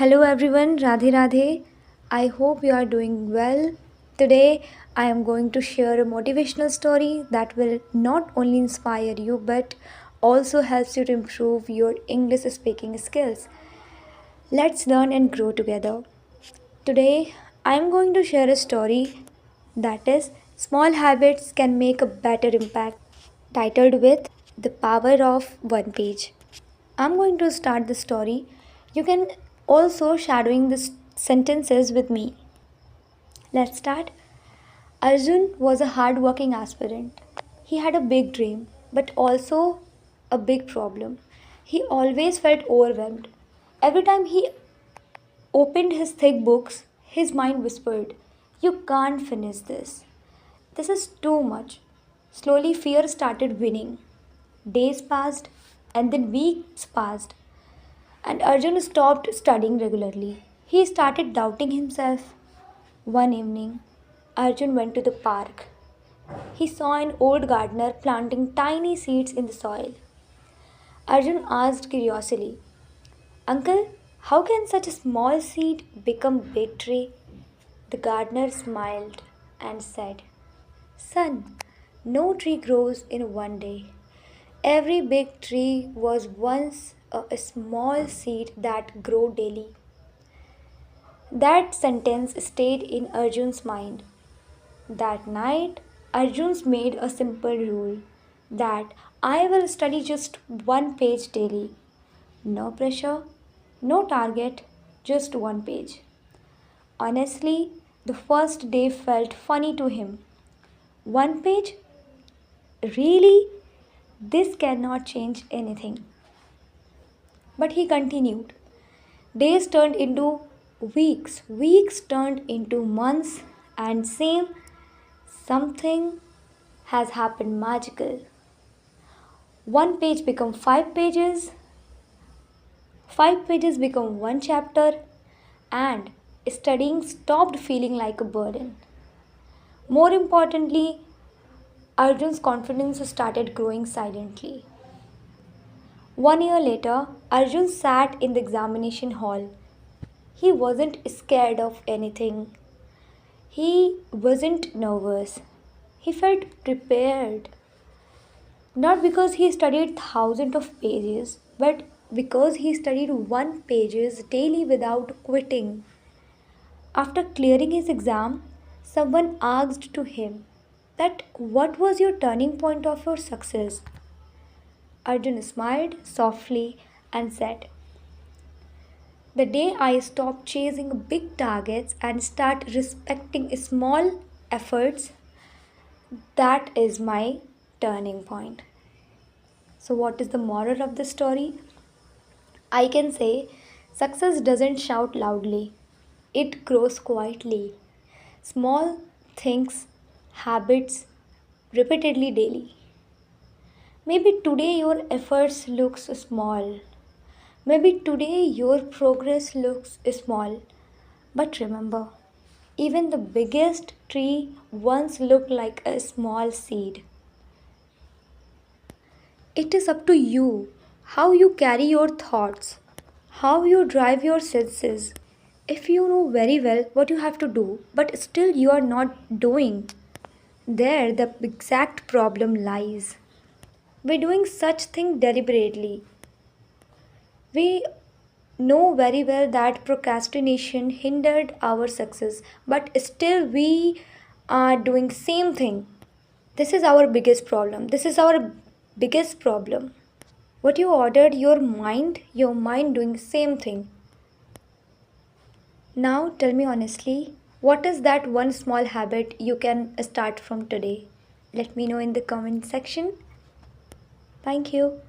Hello everyone, Radhe Radhe. I hope you are doing well. Today I am going to share a motivational story that will not only inspire you but also helps you to improve your English speaking skills. Let's learn and grow together. Today I am going to share a story that is Small Habits Can Make a Better Impact, titled with The Power of One Page. I'm going to start the story. You can also shadowing the sentences with me. Let's start. Arjun was a hard-working aspirant. He had a big dream, but also a big problem. He always felt overwhelmed. Every time he opened his thick books, his mind whispered, "You can't finish this. This is too much." Slowly, fear started winning. Days passed, and then weeks passed, and Arjun stopped studying regularly. He started doubting himself. One evening, Arjun went to the park. He saw an old gardener planting tiny seeds in the soil. Arjun asked curiously, "Uncle, how can such a small seed become a big tree?" The gardener smiled and said, "Son, no tree grows in one day. Every big tree was once a small seed that grew daily." That sentence stayed in Arjun's mind. That night, Arjun's made a simple rule that I will study just one page daily. No pressure, no target, just one page. Honestly, the first day felt funny to him. One page? Really? This cannot change anything. But he continued. Days turned into weeks, weeks turned into months, and same something has happened magical. One page become five pages become one chapter, and studying stopped feeling like a burden. More importantly, Arjun's confidence started growing silently. 1 year later, Arjun sat in the examination hall. He wasn't scared of anything. He wasn't nervous. He felt prepared. Not because he studied thousands of pages, but because he studied one pages daily without quitting. After clearing his exam, someone asked to him that what was your turning point of your success? Arjun smiled softly and said, "The day I stopped chasing big targets and start respecting small efforts, that is my turning point." So, what is the moral of the story? I can say success doesn't shout loudly, it grows quietly. Small things, habits, repeatedly daily. Maybe today your efforts looks small. Maybe today your progress looks small. But remember, even the biggest tree once looked like a small seed. It is up to you how you carry your thoughts, how you drive your senses. If you know very well what you have to do, but still you are not doing, there the exact problem lies. We're doing such thing deliberately. We know very well that procrastination hindered our success, but still we are doing same thing. This is our biggest problem. This is our biggest problem. What you ordered your mind doing same thing. Now tell me honestly, what is that one small habit you can start from today? Let me know in the comment section. Thank you.